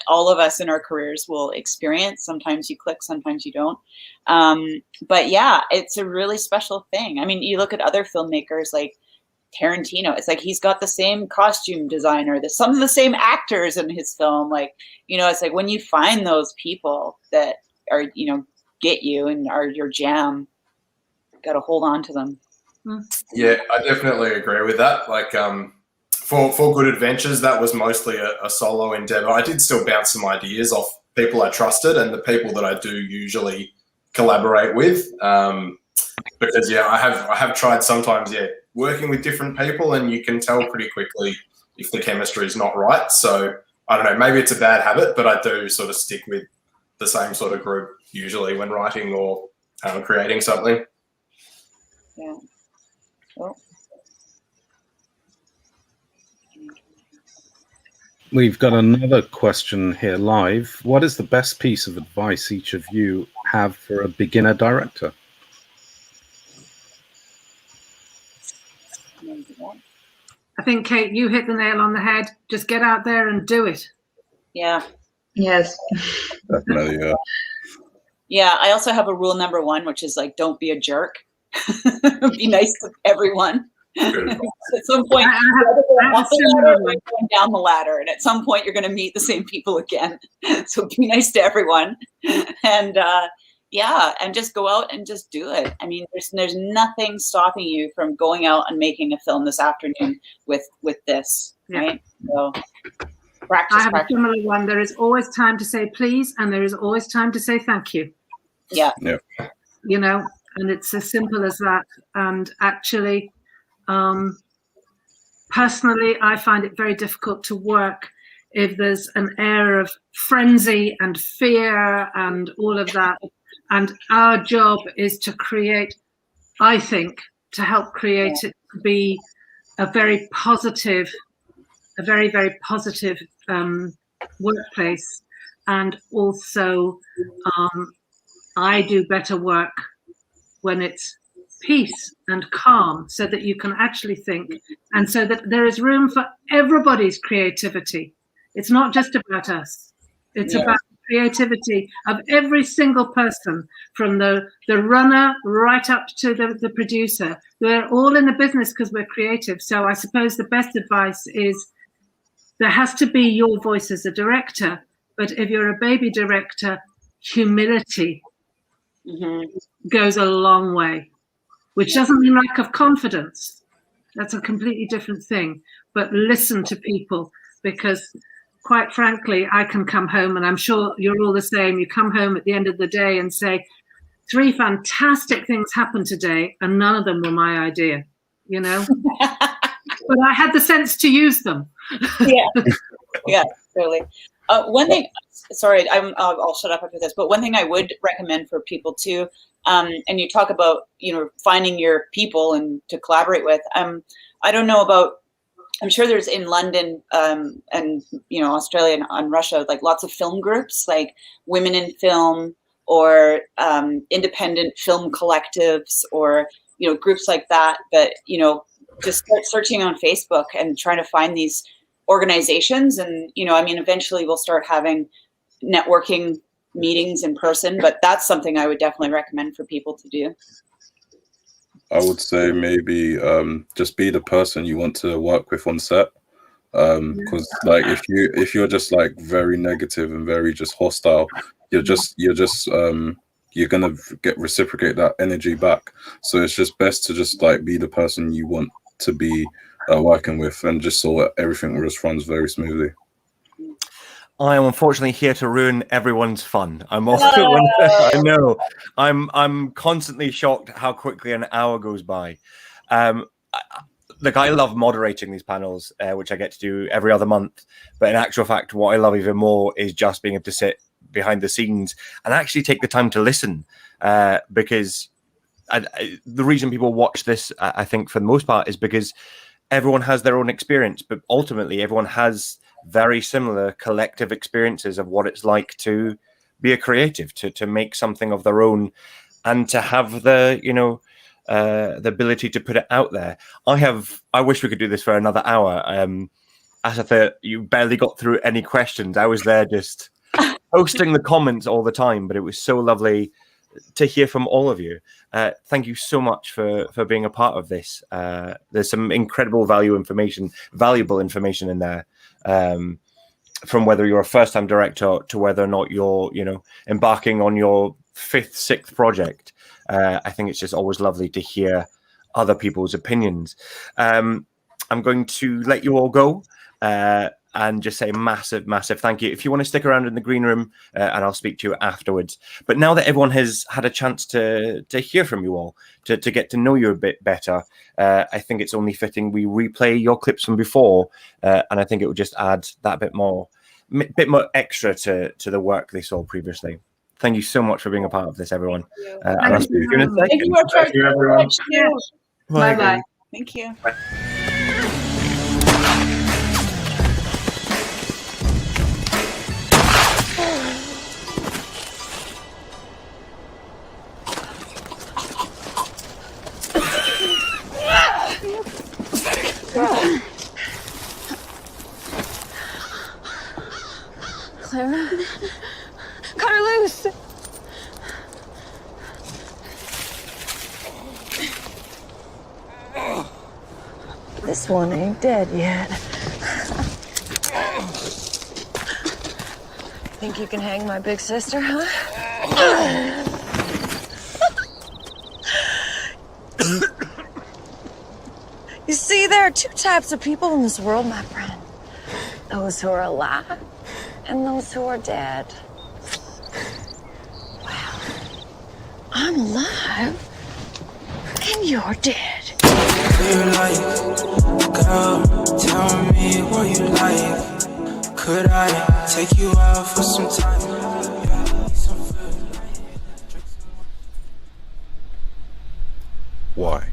all of us in our careers will experience. Sometimes you click, sometimes you don't. But yeah, it's a really special thing. I mean, you look at other filmmakers like Tarantino, it's like he's got the same costume designer, some of the same actors in his film. Like, it's like when you find those people that are, get you and are your jam, got to hold on to them. Yeah, I definitely agree with that. Like, for Good Adventures, that was mostly a solo endeavor. I did still bounce some ideas off people I trusted and the people that I do usually collaborate with. Because I have tried sometimes, working with different people, and you can tell pretty quickly if the chemistry is not right. So I don't know, maybe it's a bad habit, but I do sort of stick with the same sort of group usually when writing or creating something. Yeah. Well, We've got another question here live. What is the best piece of advice each of you have for a beginner director? I think, Kate, you hit the nail on the head. Just get out there and do it. Yeah. Yes. Definitely, yeah. Yeah, I also have a rule number 1, which is like, don't be a jerk. Be nice to everyone. At some point, you're going down the ladder, and at some point, you're going to meet the same people again. So be nice to everyone, and yeah, and just go out and just do it. I mean, there's nothing stopping you from going out and making a film this afternoon with this, right? So practice. I have a similar one. There is always time to say please, and there is always time to say thank you. Yeah. Yeah. You know, and it's as simple as that. And actually, personally, I find it very difficult to work if there's an air of frenzy and fear and all of that. And our job is to create, I think, to help create it to be a very positive, a very, very positive workplace. And also, I do better work when it's peace and calm, so that you can actually think, and so that there is room for everybody's creativity. It's not just about us. It's about the creativity of every single person, from the runner right up to the producer. We're all in the business because we're creative. So I suppose the best advice is there has to be your voice as a director, but if you're a baby director, humility goes a long way. Which doesn't mean lack of confidence. That's a completely different thing. But listen to people, because quite frankly, I can come home, and I'm sure you're all the same. You come home at the end of the day and say, 3 fantastic things happened today, and none of them were my idea, you know? But I had the sense to use them. Yeah, totally. One thing, sorry, I'll shut up after this, but one thing I would recommend for people too, and you talk about, you know, finding your people and to collaborate with. I don't know about, I'm sure there's in London and, you know, Australia and Russia, like lots of film groups, like Women in Film or independent film collectives, or, you know, groups like that. But, you know, just start searching on Facebook and trying to find these organizations. And, you know, I mean, eventually we'll start having networking meetings in person, but that's something I would definitely recommend for people to do. I would say maybe just be the person you want to work with on set, because like if you're just like very negative and very just hostile, you're gonna reciprocate that energy back. So it's just best to just like be the person you want to be working with, and just so that everything just runs very smoothly. I am unfortunately here to ruin everyone's fun. I know. I'm constantly shocked how quickly an hour goes by. Look, I love moderating these panels, which I get to do every other month. But in actual fact, what I love even more is just being able to sit behind the scenes and actually take the time to listen. Because the reason people watch this, I think, for the most part, is because everyone has their own experience, but ultimately everyone has very similar collective experiences of what it's like to be a creative, to make something of their own, and to have the, you know, the ability to put it out there. I wish we could do this for another hour. Asitha, you barely got through any questions. I was there just posting the comments all the time, but it was so lovely to hear from all of you. Thank you so much for being a part of this. There's some incredible valuable information in there, from whether you're a first-time director to whether or not you're, you know, embarking on your 5th, 6th project. I think it's just always lovely to hear other people's opinions. I'm going to let you all go and just say massive thank you. If you want to stick around in the green room, and I'll speak to you afterwards. But now that everyone has had a chance to hear from you all, to get to know you a bit better, I think it's only fitting we replay your clips from before, and I think it will just add that bit more extra to the work they saw previously. Thank you so much for being a part of this, everyone. And I'll speak to you in a second. Thank you, everyone. Bye. Thank you. Bye. This one ain't dead yet. Think you can hang my big sister, huh? You see, there are two types of people in this world, my friend. Those who are alive and those who are dead. Well, I'm alive and you're dead. You like, girl, tell me what you like. Could I take you out for some time? Why?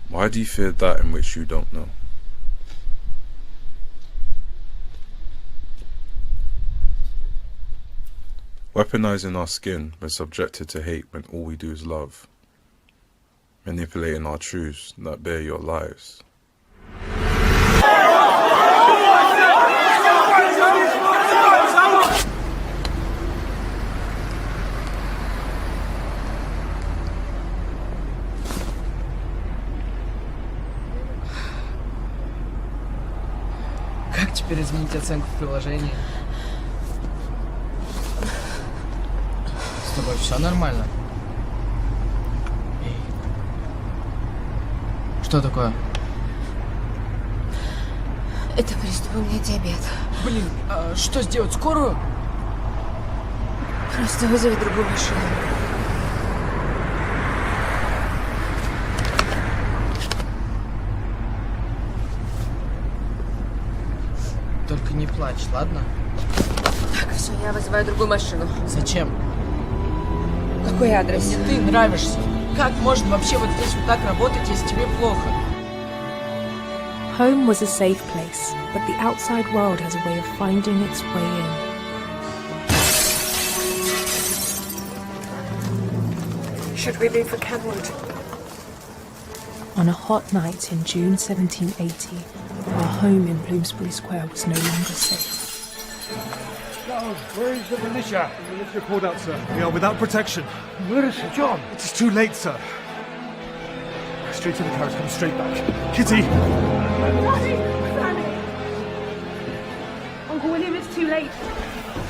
Why do you fear that in which you don't know? Weaponizing our skin when subjected to hate when all we do is love. Manipulating our truths that bear your lives. Как теперь изменить оценку в приложении? С тобой все нормально? Эй. Что такое? Это приступ, у меня диабет. Блин, а что сделать? Скорую? Просто вызови другую машину. Только не плачь, ладно? Так, все, я вызываю другую машину. Зачем? Какой адрес? Мне ты нравишься. Как можно вообще вот здесь вот так работать, если тебе плохо? Home was a safe place, but the outside world has a way of finding its way in. Should we leave for Kenwood? On a hot night in June 1780, our home in Bloomsbury Square was no longer safe. Charles, where is the militia? The militia called out, sir. We are without protection. Where is Sir John? It is too late, sir. Straight to the carriage, come straight back. Kitty! Daddy! Sammy! Uncle William, it's too late.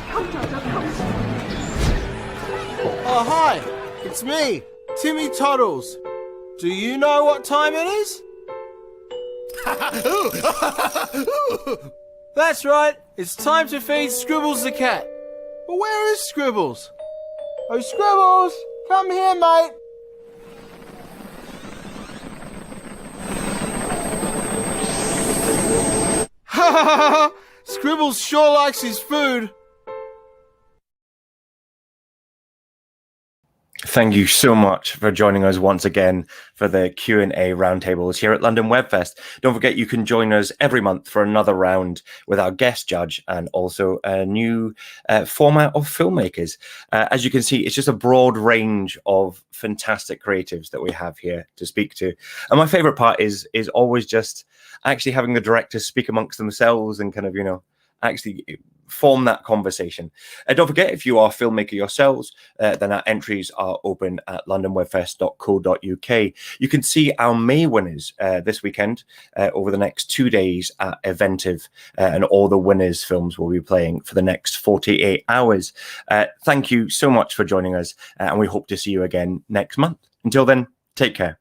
Come, Dad, come. Oh, hi! It's me, Timmy Toddles. Do you know what time it is? That's right, it's time to feed Scribbles the cat. But where is Scribbles? Oh, Scribbles, come here, mate. Ha ha ha! Scribbles sure likes his food. Thank you so much for joining us once again for the Q&A roundtables here at London Webfest. Don't forget you can join us every month for another round with our guest judge and also a new format of filmmakers. As you can see, it's just a broad range of fantastic creatives that we have here to speak to. And my favorite part is always just actually having the directors speak amongst themselves and kind of, you know, actually form that conversation. Don't forget, if you are a filmmaker yourselves, then our entries are open at londonwebfest.co.uk. You can see our May winners this weekend over the next 2 days at Eventive, and all the winners' films will be playing for the next 48 hours. Thank you so much for joining us, and we hope to see you again next month. Until then, take care.